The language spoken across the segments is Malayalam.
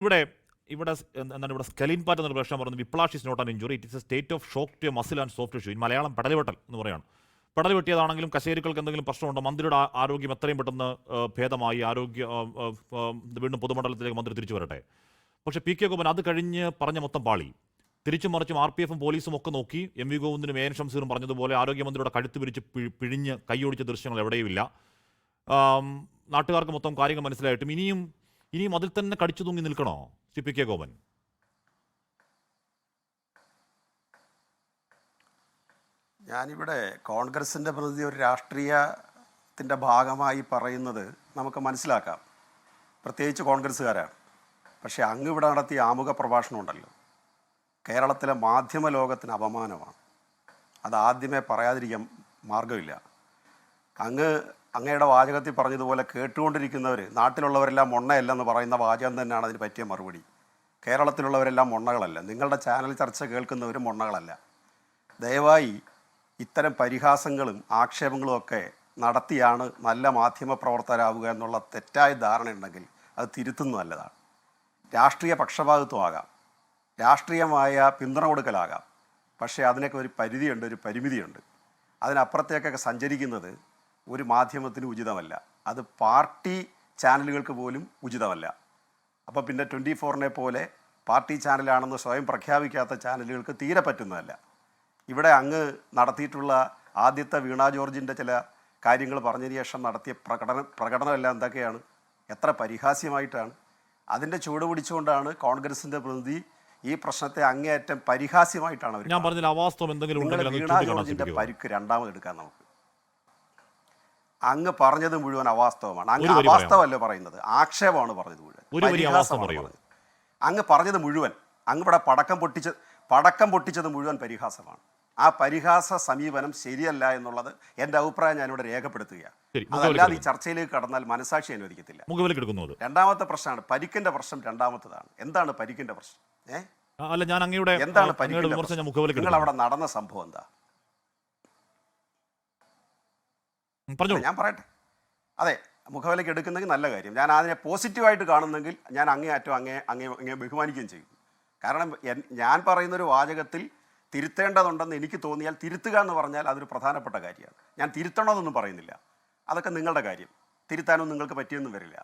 ഇവിടെ ഇവിടെ എന്താണ് ഇവിടെ സ്കെലിൻ പാറ്റ് എന്നൊരു പ്രശ്നം പറയുന്നത് whiplash is not an injury, it is a state of shock to a muscle and soft tissue. Malayalam പെടലുവെട്ടൽ എന്ന് പറയുകയാണ്. പെടൽ വെട്ടിയതാണെങ്കിലും കശേരുക്കൾക്ക് എന്തെങ്കിലും പ്രശ്നമുണ്ടോ? മന്ത്രിയുടെ ആരോഗ്യം എത്രയും പെട്ടെന്ന് ഭേദമായി വീണ്ടും പൊതുമണ്ഡലത്തിലേക്ക് മന്ത്രി തിരിച്ചു വരട്ടെ. പക്ഷേ പി കെ ഗോപൻ അത് കഴിഞ്ഞ് പറഞ്ഞ മൊത്തം പാളി. തിരിച്ചും മറിച്ചും RPF പോലീസും ഒക്കെ നോക്കി. MV ഗോവിന്ദനും AN ഷംസീറും പറഞ്ഞതുപോലെ ആരോഗ്യമന്ത്രിയുടെ കഴുത്ത് പിരിച്ച് പിഴിഞ്ഞ് കൈയൊടിച്ച ദൃശ്യങ്ങൾ എവിടെയുമില്ല. നാട്ടുകാർക്ക് മൊത്തം കാര്യങ്ങൾ മനസ്സിലായിട്ടും ഇനിയും അതിൽ തന്നെ കടിച്ചു തൂങ്ങി നിൽക്കണോ ശ്രീ പി കെ ഗോപൻ? ഞാനിവിടെ കോൺഗ്രസിൻ്റെ പ്രതി ഒരു രാഷ്ട്രീയത്തിൻ്റെ ഭാഗമായി പറയുന്നത് നമുക്ക് മനസ്സിലാക്കാം, പ്രത്യേകിച്ച് കോൺഗ്രസ്സുകാരാണ്. പക്ഷേ അങ്ങ് ഇവിടെ നടത്തിയ ആമുഖ പ്രഭാഷണം ഉണ്ടല്ലോ, കേരളത്തിലെ മാധ്യമ ലോകത്തിന് അപമാനമാണ്. അത് ആദ്യമേ പറയാതിരിക്കാൻ മാർഗമില്ല. അങ്ങയുടെ വാചകത്തിൽ പറഞ്ഞതുപോലെ കേട്ടുകൊണ്ടിരിക്കുന്നവർ നാട്ടിലുള്ളവരെല്ലാം മൊണ്ണയല്ലെന്ന് പറയുന്ന വാചകം തന്നെയാണ് അതിന് പറ്റിയ മറുപടി. കേരളത്തിലുള്ളവരെല്ലാം മൊണ്ണകളല്ല, നിങ്ങളുടെ ചാനൽ ചർച്ച കേൾക്കുന്നവർ മൊണ്ണകളല്ല. ദയവായി ഇത്തരം പരിഹാസങ്ങളും ആക്ഷേപങ്ങളും ഒക്കെ നടത്തിയാണ് നല്ല മാധ്യമ പ്രവർത്തകരാവുക എന്നുള്ള തെറ്റായ ധാരണയുണ്ടെങ്കിൽ അത് തിരുത്തുന്നത് നല്ലതാണ്. രാഷ്ട്രീയ പക്ഷപാതിത്വമാകാം, രാഷ്ട്രീയമായ പിന്തുണ കൊടുക്കലാകാം, പക്ഷേ അതിനൊക്കെ ഒരു പരിധിയുണ്ട്, ഒരു പരിമിതിയുണ്ട്. അതിനപ്പുറത്തേക്കൊക്കെ സഞ്ചരിക്കുന്നത് ഒരു മാധ്യമത്തിന് ഉചിതമല്ല. അത് പാർട്ടി ചാനലുകൾക്ക് പോലും ഉചിതമല്ല. അപ്പോൾ പിന്നെ 24-നെ പോലെ പാർട്ടി ചാനലാണെന്ന് സ്വയം പ്രഖ്യാപിക്കാത്ത ചാനലുകൾക്ക് തീരെ പറ്റുന്നതല്ല. ഇവിടെ അങ്ങ് നടത്തിയിട്ടുള്ള ആദ്യത്തെ വീണ ജോർജിൻ്റെ ചില കാര്യങ്ങൾ പറഞ്ഞതിന് ശേഷം നടത്തിയ പ്രകടനമെല്ലാം എന്തൊക്കെയാണ്, എത്ര പരിഹാസ്യമായിട്ടാണ്. അതിൻ്റെ ചുവട് പിടിച്ചുകൊണ്ടാണ് കോൺഗ്രസിൻ്റെ പ്രതിനിധി ഈ പ്രശ്നത്തെ അങ്ങേയറ്റം പരിഹാസ്യമായിട്ടാണ് അവർ. വീണ ജോർജിൻ്റെ പരിക്ക് രണ്ടാമത് എടുക്കാൻ നമുക്ക്. അങ്ങ് പറഞ്ഞത് മുഴുവൻ അവാസ്തവമാണ്. അങ്ങ് അവാസ്തവമല്ല പറയുന്നത്, ആക്ഷേപമാണ് പറഞ്ഞത് മുഴുവൻ, പരിഹാസമാണ് പറഞ്ഞത്. അങ്ങ് പറഞ്ഞത് മുഴുവൻ, അങ്ങ് ഇവിടെ പടക്കം പൊട്ടിച്ചത് മുഴുവൻ പരിഹാസമാണ്. ആ പരിഹാസ സമീപനം ശരിയല്ല എന്നുള്ളത് എൻ്റെ അഭിപ്രായം ഞാനിവിടെ രേഖപ്പെടുത്തുകയാണ്. അതല്ലാതെ ഈ ചർച്ചയിലേക്ക് കടന്നാൽ മനസാക്ഷി അനുവദിക്കത്തില്ല. രണ്ടാമത്തെ പ്രശ്നമാണ് പരിക്കിന്റെ പ്രശ്നം. രണ്ടാമത്തതാണ്, എന്താണ് പരിക്കിന്റെ പ്രശ്നം? എന്താണ് പരിക്കിന്റെ പ്രശ്നം? നിങ്ങൾ അവിടെ നടന്ന സംഭവം എന്താ? ഞാൻ പറയട്ടെ. അതെ, മുഖവിലേക്ക് എടുക്കുന്നെങ്കിൽ നല്ല കാര്യം. ഞാൻ അതിനെ പോസിറ്റീവായിട്ട് കാണുന്നെങ്കിൽ ഞാൻ അങ്ങേയറ്റം അങ്ങേ ബഹുമാനിക്കുകയും ചെയ്യും. കാരണം ഞാൻ പറയുന്നൊരു വാചകത്തിൽ തിരുത്തേണ്ടതുണ്ടെന്ന് എനിക്ക് തോന്നിയാൽ തിരുത്തുക എന്ന് പറഞ്ഞാൽ അതൊരു പ്രധാനപ്പെട്ട കാര്യമാണ്. ഞാൻ തിരുത്തണമെന്നൊന്നും പറയുന്നില്ല, അതൊക്കെ നിങ്ങളുടെ കാര്യം. തിരുത്താനൊന്നും നിങ്ങൾക്ക് പറ്റിയൊന്നും വരില്ല.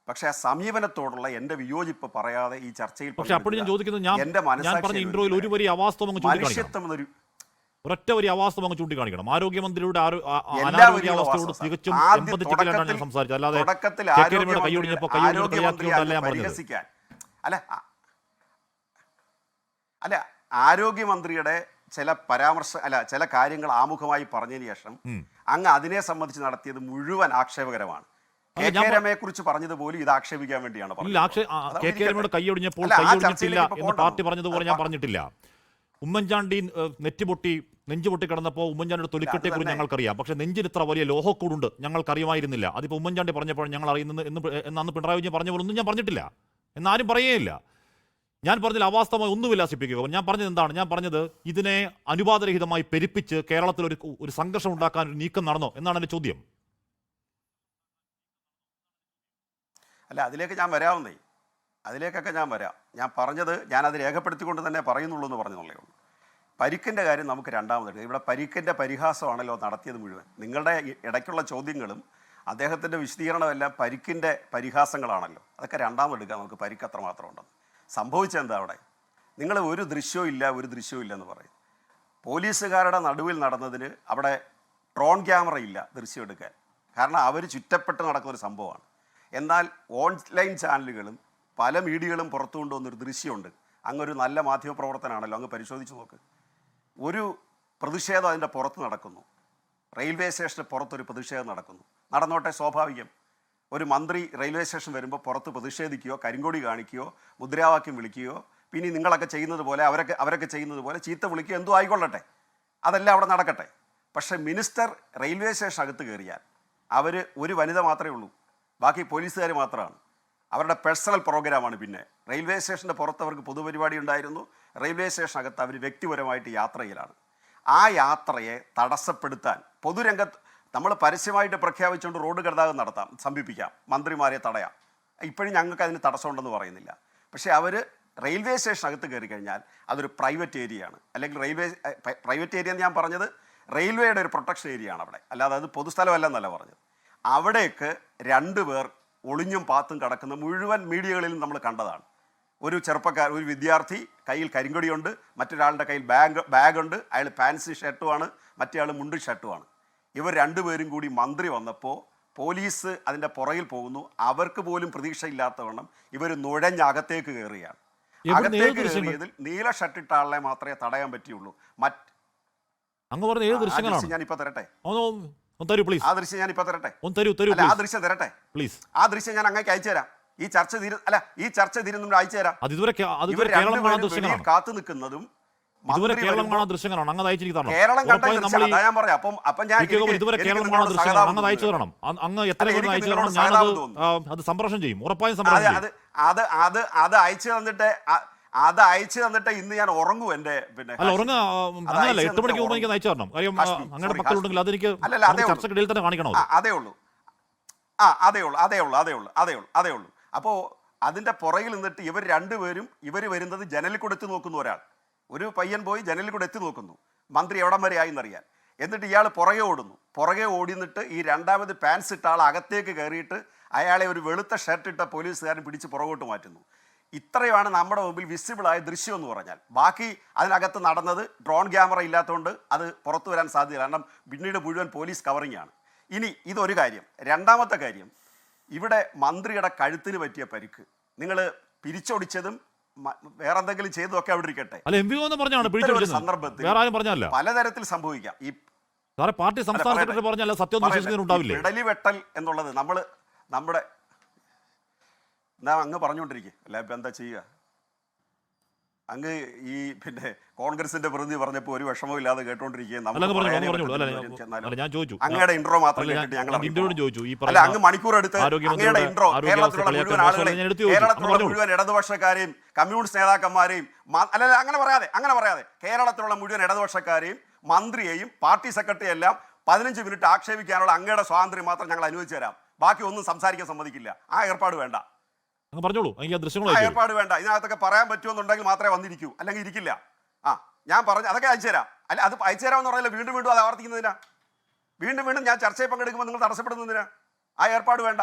പക്ഷേ ആ സമീപനത്തോടുള്ള എൻ്റെ വിയോജിപ്പ് പറയാതെ ഈ ചർച്ചയിൽ എൻ്റെ മനുഷ്യത്വം എന്നൊരു ഒരൊറ്റ ഒരു അവാസ്തവം അങ്ങ് ചൂണ്ടിക്കാണിക്കണം. ആരോഗ്യമന്ത്രിയുടെ അല്ല, ആരോഗ്യമന്ത്രിയുടെ ചില ചില കാര്യങ്ങൾ ആമുഖമായി പറഞ്ഞതിന് ശേഷം അങ്ങ് അതിനെ സംബന്ധിച്ച് നടത്തിയത് മുഴുവൻ ആക്ഷേപകരമാണ്. KK കുറിച്ച് പറഞ്ഞതുപോലും ഇത് ആക്ഷേപിക്കാൻ വേണ്ടിയാണ് പാർട്ടി പറഞ്ഞതുപോലെ ഞാൻ പറഞ്ഞിട്ടില്ല. ഉമ്മൻചാണ്ടി നെഞ്ചുപൊട്ടി കിടന്നപ്പോൾ ഉമ്മൻചാണ്ടിയുടെ തൊലിക്കെട്ടിയെക്കുറിച്ച് ഞങ്ങൾക്കറിയാം. പക്ഷേ നെഞ്ചിൽ ഇത്ര വലിയ ലോഹക്കൂടുണ്ട് ഞങ്ങൾക്കറിയുമായിരുന്നില്ല. അതിപ്പോൾ ഉമ്മൻചാണ്ടി പറഞ്ഞപ്പോൾ ഞങ്ങൾ അറിയുന്നത് എന്ന് പിണറായി വിജയൻ പറഞ്ഞ പോലെ ഒന്നും ഞാൻ പറഞ്ഞിട്ടില്ല, എന്നാരും പറയുകയില്ല. ഞാൻ പറഞ്ഞതിൽ അവാസ്തവമായി ഒന്നുമില്ല സിപ്പിക്കുക. ഞാൻ പറഞ്ഞത് എന്താണ്? ഞാൻ പറഞ്ഞത് ഇതിനെ അനുവാദരഹിതമായി പെരുപ്പിച്ച് കേരളത്തിൽ ഒരു സംഘർഷം ഉണ്ടാക്കാൻ ഒരു നീക്കം നടന്നോ എന്നാണ് എൻ്റെ ചോദ്യം. അല്ല, അതിലേക്കൊക്കെ ഞാൻ വരാം. ഞാൻ പറഞ്ഞത് ഞാനത് രേഖപ്പെടുത്തിക്കൊണ്ട് തന്നെ പറയുന്നുള്ളൂ എന്ന് പറഞ്ഞുള്ളൂ. പരിക്കിൻ്റെ കാര്യം നമുക്ക് രണ്ടാമതെടുക്കാം. ഇവിടെ പരിക്കിൻ്റെ പരിഹാസമാണല്ലോ നടത്തിയത് മുഴുവൻ. നിങ്ങളുടെ ഇടയ്ക്കുള്ള ചോദ്യങ്ങളും അദ്ദേഹത്തിൻ്റെ വിശദീകരണമെല്ലാം പരിക്കിൻ്റെ പരിഹാസങ്ങളാണല്ലോ. അതൊക്കെ രണ്ടാമതെടുക്കാം നമുക്ക്. പരിക്ക് അത്രമാത്രം ഉണ്ടെന്ന് സംഭവിച്ചെന്താ അവിടെ? നിങ്ങൾ ഒരു ദൃശ്യവും ഇല്ല എന്ന് പറയും. പോലീസുകാരുടെ നടുവിൽ നടന്നതിന് അവിടെ ഡ്രോൺ ക്യാമറ ഇല്ല ദൃശ്യം എടുക്കാൻ, കാരണം അവർ ചുറ്റപ്പെട്ട് നടക്കുന്നൊരു സംഭവമാണ്. എന്നാൽ ഓൺലൈൻ ചാനലുകളും പല മീഡിയകളും പുറത്തു കൊണ്ടുവന്നൊരു ദൃശ്യമുണ്ട്. അങ്ങൊരു നല്ല മാധ്യമപ്രവർത്തനാണല്ലോ, അങ്ങ് പരിശോധിച്ച് നോക്ക്. ഒരു പ്രതിഷേധം അതിൻ്റെ പുറത്ത് നടക്കുന്നു, റെയിൽവേ സ്റ്റേഷന് പുറത്തൊരു പ്രതിഷേധം നടന്നോട്ടെ, സ്വാഭാവികം. ഒരു മന്ത്രി റെയിൽവേ സ്റ്റേഷൻ വരുമ്പോൾ പുറത്ത് പ്രതിഷേധിക്കുകയോ കരിങ്കൊടി കാണിക്കുകയോ മുദ്രാവാക്യം വിളിക്കുകയോ പിന്നെ നിങ്ങളൊക്കെ ചെയ്യുന്നത് പോലെ അവരൊക്കെ ചെയ്യുന്നത് പോലെ ചീത്ത വിളിക്കുകയോ എന്തോ ആയിക്കൊള്ളട്ടെ, അതെല്ലാം അവിടെ നടക്കട്ടെ. പക്ഷേ മിനിസ്റ്റർ റെയിൽവേ സ്റ്റേഷൻ അകത്ത് കയറിയാൽ ഒരു വനിത മാത്രമേ ഉള്ളൂ, ബാക്കി പോലീസുകാർ മാത്രമാണ്. അവരുടെ പേഴ്സണൽ പ്രോഗ്രാമാണ്. പിന്നെ റെയിൽവേ സ്റ്റേഷൻ്റെ പുറത്ത് അവർക്ക് പൊതുപരിപാടി ഉണ്ടായിരുന്നു, റെയിൽവേ സ്റ്റേഷനകത്ത് അവർ വ്യക്തിപരമായിട്ട് യാത്ര ചെയ്യലാണ്. ആ യാത്രയെ തടസ്സപ്പെടുത്താൻ പൊതുരംഗത്ത് നമ്മൾ പരസ്യമായിട്ട് പ്രഖ്യാപിച്ചുകൊണ്ട് റോഡ് ഗതാഗതം സംഭിപ്പിക്കാം, മന്ത്രിമാരെ തടയാം. ഇപ്പോഴും ഞങ്ങൾക്ക് അതിന് തടസ്സമുണ്ടെന്ന് പറയുന്നില്ല. പക്ഷേ അവർ റെയിൽവേ സ്റ്റേഷനകത്ത് കയറി കഴിഞ്ഞാൽ അതൊരു പ്രൈവറ്റ് ഏരിയയാണ്. അല്ലെങ്കിൽ പ്രൈവറ്റ് ഏരിയ എന്ന് ഞാൻ പറഞ്ഞത് റെയിൽവേയുടെ ഒരു പ്രൊട്ടക്ഷൻ ഏരിയയാണ് അവിടെ, അല്ലാതെ അത് പൊതുസ്ഥലമല്ലെന്നല്ല പറഞ്ഞത്. അവിടേക്ക് 2 പേർ ഒളിഞ്ഞും പാത്തും കിടക്കുന്ന മുഴുവൻ മീഡിയകളിലും നമ്മൾ കണ്ടതാണ്. ഒരു ഒരു വിദ്യാർത്ഥി കയ്യിൽ കരിങ്കൊടിയുണ്ട്, മറ്റൊരാളുടെ കയ്യിൽ ബാഗുണ്ട്, അയാൾ പാൻസ് ഷർട്ടുമാണ്, മറ്റേ ആൾ മുണ്ടും ഷർട്ടുമാണ്. ഇവർ 2 പേരും കൂടി മന്ത്രി വന്നപ്പോൾ പോലീസ് അതിൻ്റെ പുറകിൽ പോകുന്നു. അവർക്ക് പോലും പ്രതീക്ഷയില്ലാത്തവണ്ണം ഇവർ നുഴഞ്ഞകത്തേക്ക് കയറുകയാണ്. അകത്തേക്ക് കയറിയതിൽ നീല ഷർട്ടിട്ട ആളെ മാത്രമേ തടയാൻ പറ്റിയുള്ളൂ. അങ്ങ് പറഞ്ഞ ഏത് ദൃശ്യങ്ങളാണ്? ഞാനിപ്പോ തരട്ടെ, ആ ദൃശ്യം ഞാനിപ്പോ തരട്ടെ, ആ ദൃശ്യം തരട്ടെ, പ്ലീസ്. ആ ദൃശ്യം ഞാൻ അങ്ങേക്ക് അയച്ചു തരാം. ഈ ചർച്ച തീരുന്നുണ്ട്, അയച്ചു തരാം. കാത്തു നിൽക്കുന്നതും കേരളം കാണാൻ ദൃശ്യങ്ങളാണ് അങ്ങ് അയച്ചു തരണം. കേരളം കണ്ട ഞാൻ പറയാം. അപ്പം ഞാൻ ഇതുവരെ കേരളം കാണാൻ ദൃശ്യങ്ങളാണ് അങ്ങ് അയച്ചു തരണം. അങ്ങ് എത്ര പേര് അയച്ചു തരണം, ഞാനത് സംപ്രേഷണം ചെയ്യും, ഉറപ്പായും സംപ്രേഷണം ചെയ്യും. അത് അയച്ചു തന്നിട്ട് ഇന്ന് ഞാൻ ഉറങ്ങും. എന്റെ അല്ല ഉറങ്ങുക അങ്ങനല്ല, 8 മണിക്ക് മുമ്പ് എനിക്ക് അയച്ചു തരണം. കാര്യം അങ്ങയുടെ പക്കലുണ്ടെങ്കിൽ അതെനിക്ക് ചർച്ചക്കിടയിൽ തന്നെ കാണിക്കണോ? അതേ ഉള്ളൂ. അതേ ഉള്ളൂ. അപ്പോൾ അതിന്റെ പുറകിൽ നിന്നിട്ട് ഇവർ 2 പേരും വരുന്നത് ജനലിൽ കൂടെ എത്തി നോക്കുന്നു. ഒരു പയ്യൻ പോയി ജനലിൽ കൂടെ എത്തി നോക്കുന്നു, മന്ത്രി എവിടം വരെ ആയി എന്നറിയാൻ. എന്നിട്ട് ഇയാൾ പുറകെ ഓടിന്നിട്ട് ഈ രണ്ടാമത് പാൻസ് ഇട്ട ആൾ അകത്തേക്ക് കയറിയിട്ട് അയാളെ ഒരു വെളുത്ത ഷർട്ട് ഇട്ട പോലീസുകാരൻ പിടിച്ച് പുറകോട്ട് മാറ്റുന്നു. ഇത്രയുമാണ് നമ്മുടെ മുമ്പിൽ വിസിബിളായ ദൃശ്യം എന്ന് പറഞ്ഞാൽ. ബാക്കി അതിനകത്ത് നടന്നത് ഡ്രോൺ ക്യാമറ ഇല്ലാത്തതുകൊണ്ട് അത് പുറത്തു വരാൻ സാധ്യത, കാരണം പിന്നീട് മുഴുവൻ പോലീസ് കവറിംഗ് ആണ്. ഇനി ഇതൊരു കാര്യം. രണ്ടാമത്തെ കാര്യം, ഇവിടെ മന്ത്രിയുടെ കഴുത്തിന് പറ്റിയ പരിക്ക് നിങ്ങൾ പിരിച്ചൊടിച്ചതും വേറെ എന്തെങ്കിലും ചെയ്തതൊക്കെ അവിടെ ഇരിക്കട്ടെ, സന്ദർഭത്തിൽ പലതരത്തിൽ സംഭവിക്കാം. ഈ പാർട്ടി സംസ്ഥാന സെക്രട്ടറി പറഞ്ഞാൽ സത്യം വിടലിവെട്ടൽ എന്നുള്ളത് നമ്മുടെ അങ്ങ് പറഞ്ഞുകൊണ്ടിരിക്കുക, അല്ല ഇപ്പം എന്താ ചെയ്യുക? അങ്ങ് ഈ കോൺഗ്രസിന്റെ പ്രതിനിധി പറഞ്ഞപ്പോൾ ഒരു വിഷമവും ഇല്ലാതെ കേട്ടോണ്ടിരിക്കുകയും അങ്ങയുടെ ഇൻട്രോ മാത്രം കേട്ടിട്ട് ഞങ്ങൾ അല്ല, അങ്ങ് മണിക്കൂർ എടുത്ത് അങ്ങയുടെ ഇൻട്രോ കേരളത്തിലുള്ള മുഴുവൻ ആളുകളെ, കേരളത്തിലുള്ള മുഴുവൻ ഇടതുപക്ഷക്കാരെയും കമ്മ്യൂണിസ്റ്റ് നേതാക്കന്മാരെയും അല്ല അങ്ങനെ പറയാതെ കേരളത്തിലുള്ള മുഴുവൻ ഇടതുപക്ഷക്കാരെയും മന്ത്രിയെയും പാർട്ടി സെക്രട്ടറി എല്ലാം 15 മിനിറ്റ് ആക്ഷേപിക്കാനുള്ള അങ്ങയുടെ സ്വാതന്ത്ര്യം മാത്രം ഞങ്ങൾ അനുവദിച്ചു തരാം. ബാക്കി ഒന്നും സംസാരിക്കാൻ സമ്മതിക്കില്ല. ആ ഏർപ്പാട് വേണ്ട. ഏർപ്പാട് വേണ്ട. ഇതിനകത്തൊക്കെ പറയാൻ പറ്റുമെന്നുണ്ടെങ്കിൽ മാത്രമേ വന്നിരിക്കൂ, അല്ലെങ്കിൽ ഇരിക്കില്ല. ഞാൻ പറഞ്ഞു അതൊക്കെ അയച്ചു തരാം. അല്ല അത് അയച്ചു തരാമെന്ന് പറഞ്ഞാൽ വീണ്ടും അത് ആവർത്തിക്കുന്നതിനാ? വീണ്ടും ഞാൻ ചർച്ചയിൽ പങ്കെടുക്കുമ്പോൾ നിങ്ങൾ തടസ്സപ്പെടുന്നതിനാ? ആ ഏർപ്പാട് വേണ്ട.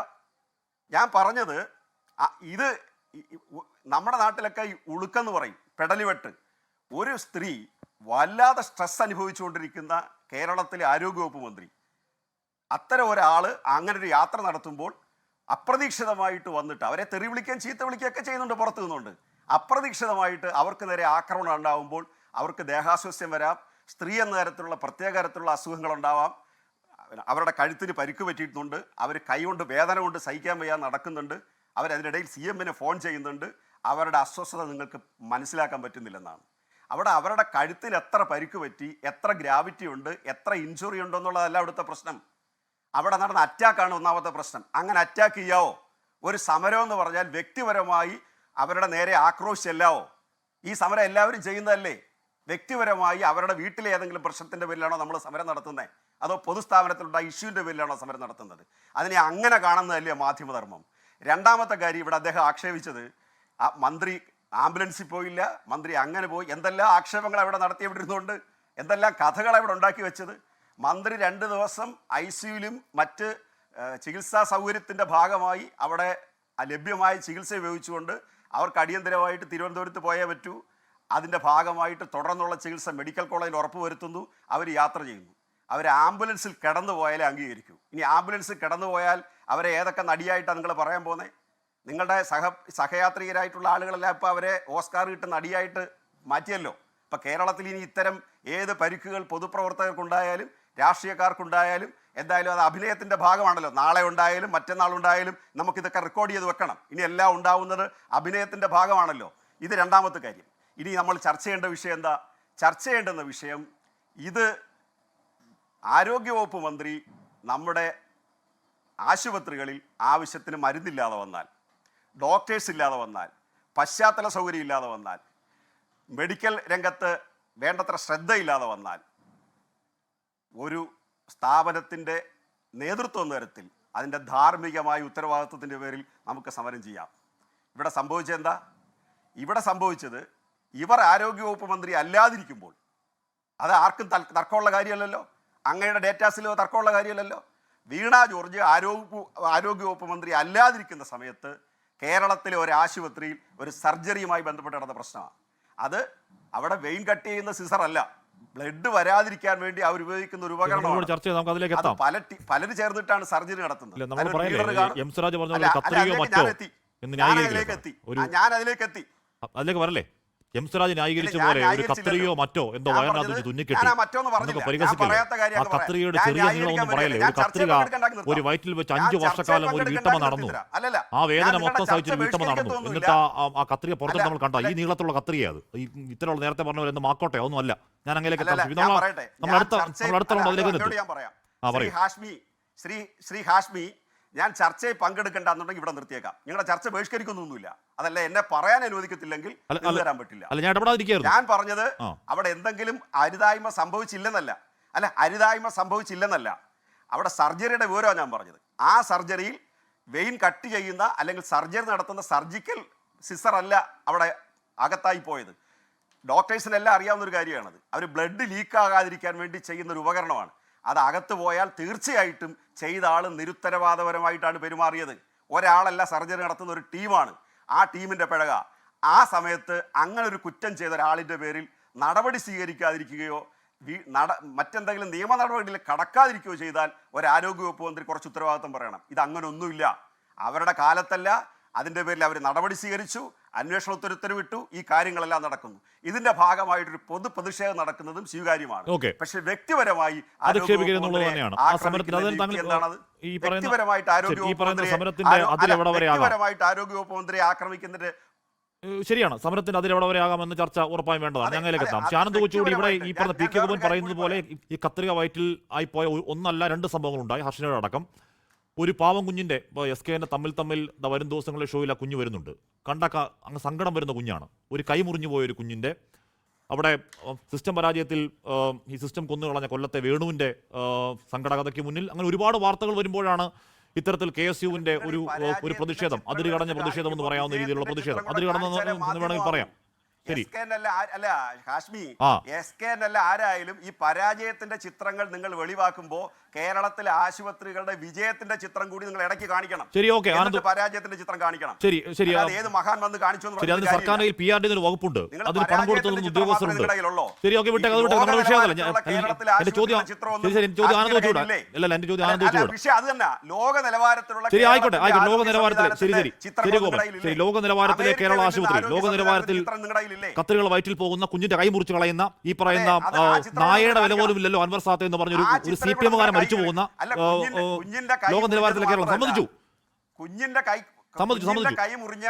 ഞാൻ പറഞ്ഞത് ഇത് നമ്മുടെ നാട്ടിലൊക്കെ ഈ ഉളുക്കെന്ന് പറയും, പെടലിവെട്ട്. ഒരു സ്ത്രീ വല്ലാതെ സ്ട്രെസ് അനുഭവിച്ചുകൊണ്ടിരിക്കുന്ന കേരളത്തിലെ ആരോഗ്യവകുപ്പ് മന്ത്രി, അത്തരം ഒരാൾ അങ്ങനെ ഒരു യാത്ര നടത്തുമ്പോൾ അപ്രതീക്ഷിതമായിട്ട് വന്നിട്ട് അവരെ തെറി വിളിക്കുകയും ചീത്ത വിളിക്കുകയൊക്കെ ചെയ്യുന്നുണ്ട്, പുറത്തു നിന്നുകൊണ്ട്. അപ്രതീക്ഷിതമായിട്ട് അവർക്ക് നേരെ ആക്രമണം ഉണ്ടാകുമ്പോൾ അവർക്ക് ദേഹാസ്വാസ്ഥ്യം വരാം, സ്ത്രീ എന്ന തരത്തിലുള്ള പ്രത്യേക തരത്തിലുള്ള അസുഖങ്ങൾ ഉണ്ടാവാം, അവരുടെ കഴുത്തിന് പരിക്ക് പറ്റിയിട്ടുണ്ട്, അവർ കൈകൊണ്ട് വേദന കൊണ്ട് സഹിക്കാൻ വയ്യാൻ നടക്കുന്നുണ്ട്, അവരതിനിടയിൽ CM-ന് ഫോൺ ചെയ്യുന്നുണ്ട്. അവരുടെ അസ്വസ്ഥത നിങ്ങൾക്ക് മനസ്സിലാക്കാൻ പറ്റുന്നില്ലെന്നാണ്. അവിടെ അവരുടെ കഴുത്തിന് എത്ര പരിക്ക് പറ്റി, എത്ര ഗ്രാവിറ്റി ഉണ്ട്, എത്ര ഇഞ്ചുറി ഉണ്ടെന്നുള്ളതല്ല അവിടുത്തെ പ്രശ്നം. അവിടെ നടന്ന അറ്റാക്കാണ് ഒന്നാമത്തെ പ്രശ്നം. അങ്ങനെ അറ്റാക്ക് ചെയ്യാവോ? ഒരു സമരം എന്ന് പറഞ്ഞാൽ വ്യക്തിപരമായി അവരുടെ നേരെ ആക്രോശിച്ചല്ലാവോ? ഈ സമരം എല്ലാവരും ചെയ്യുന്നതല്ലേ? വ്യക്തിപരമായി അവരുടെ വീട്ടിലെ ഏതെങ്കിലും പ്രശ്നത്തിൻ്റെ പേരിലാണോ നമ്മൾ സമരം നടത്തുന്നത്? അതോ പൊതുസ്ഥാപനത്തിലുണ്ടായ ഇഷ്യൂവിൻ്റെ പേരിലാണോ സമരം നടത്തുന്നത്? അതിനെ അങ്ങനെ കാണുന്നതല്ലേ മാധ്യമധർമ്മം? രണ്ടാമത്തെ കാര്യം, ഇവിടെ അദ്ദേഹം ആക്ഷേപിച്ചത് മന്ത്രി ആംബുലൻസിൽ പോയില്ല, മന്ത്രി അങ്ങനെ പോയി, എന്തെല്ലാം ആക്ഷേപങ്ങൾ അവിടെ നടത്തിയവിടുന്നുണ്ട്, എന്തെല്ലാം കഥകൾ അവിടെ ഉണ്ടാക്കി വെച്ചത്. മന്ത്രി 2 ദിവസം ICUവിലും മറ്റ് ചികിത്സാ സൗകര്യത്തിൻ്റെ ഭാഗമായി അവിടെ ലഭ്യമായ ചികിത്സ ഉപയോഗിച്ചുകൊണ്ട് അവർക്ക് അടിയന്തരമായിട്ട് തിരുവനന്തപുരത്ത് പോയേ പറ്റൂ. അതിൻ്റെ ഭാഗമായിട്ട് തുടർന്നുള്ള ചികിത്സ മെഡിക്കൽ കോളേജിൽ ഉറപ്പുവരുത്തുന്നു. അവർ യാത്ര ചെയ്യുന്നു. അവർ ആംബുലൻസിൽ കിടന്നു പോയാലേ അംഗീകരിക്കൂ. ഇനി ആംബുലൻസിൽ കിടന്നു പോയാൽ അവരെ ഏതൊക്കെ നടിയായിട്ടാണ് നിങ്ങൾ പറയാൻ പോകുന്നത്? നിങ്ങളുടെ സഹയാത്രികരായിട്ടുള്ള ആളുകളെല്ലാം ഇപ്പോൾ അവരെ ഓസ്കാർ കിട്ടുന്ന നടിയായിട്ട് മാറ്റിയല്ലോ. ഇപ്പം കേരളത്തിൽ ഇനി ഇത്തരം ഏത് പരിക്കുകൾ പൊതുപ്രവർത്തകർക്കുണ്ടായാലും രാഷ്ട്രീയക്കാർക്കുണ്ടായാലും എന്തായാലും അത് അഭിനയത്തിൻ്റെ ഭാഗമാണല്ലോ. നാളെ ഉണ്ടായാലും മറ്റന്നാൾ ഉണ്ടായാലും നമുക്കിതൊക്കെ റെക്കോർഡ് ചെയ്ത് വെക്കണം. ഇനി എല്ലാം ഉണ്ടാവുന്നത് അഭിനയത്തിൻ്റെ ഭാഗമാണല്ലോ. ഇത് രണ്ടാമത്തെ കാര്യം. ഇനി നമ്മൾ ചർച്ച ചെയ്യേണ്ട വിഷയം എന്താ? ചർച്ച ചെയ്യേണ്ടുന്ന വിഷയം, ഇത് ആരോഗ്യവകുപ്പ് മന്ത്രി നമ്മുടെ ആശുപത്രികളിൽ ആവശ്യത്തിന് മരുന്നില്ലാതെ വന്നാൽ, ഡോക്ടേഴ്സ് ഇല്ലാതെ വന്നാൽ, പശ്ചാത്തല സൗകര്യം ഇല്ലാതെ വന്നാൽ, മെഡിക്കൽ രംഗത്ത് വേണ്ടത്ര ശ്രദ്ധയില്ലാതെ വന്നാൽ, ഒരു സ്ഥാപനത്തിൻ്റെ നേതൃത്വം തരത്തിൽ അതിൻ്റെ ധാർമ്മികമായ ഉത്തരവാദിത്വത്തിൻ്റെ പേരിൽ നമുക്ക് സമരം ചെയ്യാം. ഇവിടെ സംഭവിച്ചെന്താ? ഇവിടെ സംഭവിച്ചത് ഇവർ ആരോഗ്യവകുപ്പ് മന്ത്രി അല്ലാതിരിക്കുമ്പോൾ അത് ആർക്കും തർക്കമുള്ള കാര്യമല്ലല്ലോ. അങ്ങയുടെ ഡേറ്റാസിലോ തർക്കമുള്ള കാര്യമല്ലല്ലോ. വീണ ജോർജ് ആരോഗ്യവകുപ്പ് മന്ത്രി അല്ലാതിരിക്കുന്ന സമയത്ത് കേരളത്തിലെ ഒരു ആശുപത്രിയിൽ ഒരു സർജറിയുമായി ബന്ധപ്പെട്ട് നടന്ന പ്രശ്നമാണ്. അത് അവിടെ വെയിൻ കട്ട് ചെയ്യുന്ന സിസർ അല്ല, ബ്ലഡ് വരാതിരിക്കാൻ വേണ്ടി അവർ ഉപയോഗിക്കുന്ന ഒരു ഉപകരണമാണ്. പലര് ചേർന്നിട്ടാണ് സർജറി നടത്തുന്നത്. ഞാൻ അതിലേക്ക് എത്തി. വരല്ലേ എം സ്വരാജ് ന്യായീകരിച്ച പോലെ ഒരു കത്രിയോ മറ്റോ എന്തോ വയറിനകത്ത് തുന്നിക്കെട്ടി ആ കത്രികയുടെ ചെറിയ നീളമൊന്നും പറയല്ലേ. ഒരു കത്രിക ഒരു വയറ്റിൽ വെച്ച് 5 വർഷക്കാലം ഒരു വീട്ടമ്മ നടന്നു, ആ വേദന മൊത്തം സഹിച്ചൊരു വീട്ടമ്മ നടന്നു. എന്നിട്ട് ആ കത്രിക പുറത്തോട്ട് നമ്മൾ കണ്ട ഈ നീളത്തുള്ള കത്രികയാണ്. ഈ ഇത്തരമുള്ള നേരത്തെ പറഞ്ഞ പോലെ മാക്കോട്ടെ ഒന്നും അല്ല. ഞാൻ അങ്ങനെയൊക്കെ നമ്മൾ അടുത്തുണ്ട് അതിലേക്ക് ശ്രീ ഹാഷ്മി, ഞാൻ ചർച്ചയിൽ പങ്കെടുക്കേണ്ടെന്നുണ്ടെങ്കിൽ ഇവിടെ നിർത്തിയേക്കാം. നിങ്ങളുടെ ചർച്ച ബഹിഷ്കരിക്കുന്നൊന്നുമില്ല. അതല്ല, എന്നെ പറയാൻ അനുവദിക്കത്തില്ലെങ്കിൽ തരാൻ പറ്റില്ല. ഞാൻ പറഞ്ഞത് അവിടെ എന്തെങ്കിലും അരുതായ്മ സംഭവിച്ചില്ലെന്നല്ല, അവിടെ സർജറിയുടെ വിവരമാണ് ഞാൻ പറഞ്ഞത്. ആ സർജറിയിൽ വെയിൻ കട്ട് ചെയ്യുന്ന അല്ലെങ്കിൽ സർജറി നടത്തുന്ന സർജിക്കൽ സിസർ അല്ല അവിടെ അകത്തായി പോയത്. ഡോക്ടേഴ്സിനെല്ലാം അറിയാവുന്ന ഒരു കാര്യമാണത്. അവർ ബ്ലഡ് ലീക്ക് ആകാതിരിക്കാൻ വേണ്ടി ചെയ്യുന്ന ഒരു ഉപകരണമാണ്. അത് അകത്ത് പോയാൽ തീർച്ചയായിട്ടും ചെയ്ത ആൾ നിരുത്തരവാദപരമായിട്ടാണ് പെരുമാറിയത്. ഒരാളല്ല, സർജറി നടത്തുന്ന ഒരു ടീമാണ്. ആ ടീമിൻ്റെ പിഴക. ആ സമയത്ത് അങ്ങനെ ഒരു കുറ്റം ചെയ്ത ഒരാളിൻ്റെ പേരിൽ നടപടി സ്വീകരിക്കാതിരിക്കുകയോ മറ്റെന്തെങ്കിലും നിയമ നടപടിയിൽ കടക്കാതിരിക്കുകയോ ചെയ്താൽ ഒരു ആരോഗ്യവകുപ്പ് മന്ത്രി കുറച്ച് ഉത്തരവാദിത്വം പറയണം. ഇത് അങ്ങനെ ഒന്നുമില്ല. അവരുടെ കാലത്തല്ല, അതിൻ്റെ പേരിൽ അവർ നടപടി സ്വീകരിച്ചു, അന്വേഷണ ഉത്തരവിട്ടു, ഈ കാര്യങ്ങളെല്ലാം നടക്കുന്നു. ഇതിന്റെ ഭാഗമായിട്ടൊരു പൊതു പ്രതിഷേധം നടക്കുന്നതും സ്വീകാര്യമാണ്. പക്ഷെ വ്യക്തിപരമായി ആരോഗ്യവകുപ്പ് മന്ത്രിയെ ആക്രമിക്കുന്നതിന്റെ ശരിയാണ്. സമരത്തിന്റെ അതിലെവിടെ വരെ ആകാമെന്ന് ചർച്ച ഉറപ്പായും വേണ്ടതാണ്. ഞങ്ങളിലേക്ക് എത്താം. ശാനന്ദ് കൊച്ചുകൂടി ഇവിടെ ഈ പറഞ്ഞ പി കെ കുമാർ പറയുന്നത് പോലെ ഈ കത്രിക വയറ്റിൽ ആയിപ്പോയ ഒന്നല്ല 2 സംഭവങ്ങളുണ്ടായി. ഹർഷനയുടെ അടക്കം ഒരു പാവം കുഞ്ഞിൻ്റെ SKN തമ്മിൽ വരും ദിവസങ്ങളിലെ ഷോയിൽ ആ കുഞ്ഞ് വരുന്നുണ്ട്. അങ്ങ് സങ്കടം വരുന്ന കുഞ്ഞാണ്. ഒരു കൈ മുറിഞ്ഞു പോയ ഒരു കുഞ്ഞിൻ്റെ അവിടെ സിസ്റ്റം പരാജയത്തിൽ ഈ സിസ്റ്റം കൊന്നുകളഞ്ഞ കൊല്ലത്തെ വേണുവിൻ്റെ സങ്കടകഥയ്ക്ക് മുന്നിൽ അങ്ങനെ ഒരുപാട് വാർത്തകൾ വരുമ്പോഴാണ് ഇത്തരത്തിൽ KSUവിൻ്റെ ഒരു പ്രതിഷേധം, അതിരുകടഞ്ഞ പ്രതിഷേധം എന്ന് പറയാവുന്ന രീതിയിലുള്ള പ്രതിഷേധം, അതിരുകടന്നെന്ന് വേണമെങ്കിൽ പറയാം. ശരി, ആരായാലും ഈ പരാജയത്തിന്റെ ചിത്രങ്ങൾ നിങ്ങൾ വെളിവാക്കുമ്പോൾ കേരളത്തിലെ ആശുപത്രികളുടെ വിജയത്തിന്റെ ചിത്രം കൂടി നിങ്ങൾ ഇടയ്ക്ക് കാണിക്കണം. ശരി, ഓക്കെ. പരാജയത്തിന്റെ ചിത്രം കാണിക്കണം. ശരി, ഏത് മഹാൻ വന്ന് കാണിച്ചു സർക്കാരിൽ PRD ഒരു വകുപ്പുണ്ട്, അതിന് പണം കൊടുത്തതും ഉദ്യോഗസ്ഥരുണ്ട്. ശരി, ഓക്കെ, വിട്ടേ. നമ്മുടെ വിഷയമല്ല. എന്റെ ചോദ്യം ആനന്ദ് വെച്ചുകൂടാ. അല്ല, എന്റെ ചോദ്യം ആനന്ദ് വെച്ചുകൂടാ. അത് തന്നെ ലോക നിലവാരത്തിലുള്ള. ശരി, ആയിക്കോട്ടെ. ലോക നിലവാരത്തിൽ ശരി, ലോക നിലവാരത്തിലെ കേരള ആശുപത്രി, ലോക നിലവാരത്തിൽ കത്രികൾ വയറ്റിൽ പോകുന്ന കുഞ്ഞിന്റെ കൈ മുറിച്ച് കളയുന്ന ഈ പറയുന്ന നായയുടെ വില പോലും ഇല്ലല്ലോ അൻവർ സാത്ത് എന്ന് പറഞ്ഞൊരു CPM കാരൻ മരിച്ചു പോകുന്ന ലോക നിലവാരത്തിലെ കേരളം സമ്മതിച്ചു. കുഞ്ഞിന്റെ കൈ മുറിഞ്ഞ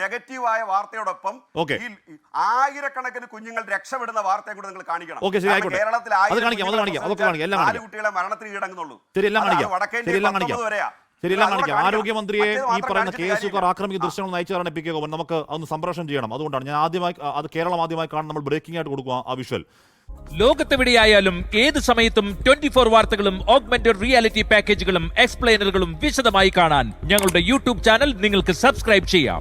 നെഗറ്റീവായ വാർത്തയോടൊപ്പം ആയിരക്കണക്കിന് കുഞ്ഞുങ്ങൾ രക്ഷപ്പെടുന്ന വാർത്തയെ കൂടെ നിങ്ങൾ കാണിക്കണം. കേരളത്തിൽ കുട്ടികളെ മരണത്തിന് കീഴടങ്ങുന്നുള്ളൂ. ശരിയെല്ലാം കാണിക്കാം. ആരോഗ്യമന്ത്രിയെ ഈ പറയുന്ന KSUക്കാർ ആക്രമിക്കുന്ന ദൃശ്യങ്ങൾ നയിച്ചതാണ് പി കെ കുമാർ. നമുക്ക് അതൊന്ന് സംപ്രേഷണം ചെയ്യണം. അതുകൊണ്ടാണ് ഞാൻ അത് കേരളം ആദ്യമായി കാണാൻ നമ്മൾ ബ്രേക്കിംഗ് ആയിട്ട് കൊടുക്കുക ആ വിഷ്വൽ. ലോകത്തെവിടെയായാലും ഏത് സമയത്തും 24 വാർത്തകളും ഓഗ്മെന്റഡ് റിയാലിറ്റി പാക്കേജുകളും എക്സ്പ്ലെയിനറുകളും വിശദമായി കാണാൻ ഞങ്ങളുടെ YouTube ചാനൽ നിങ്ങൾക്ക് സബ്സ്ക്രൈബ് ചെയ്യാം.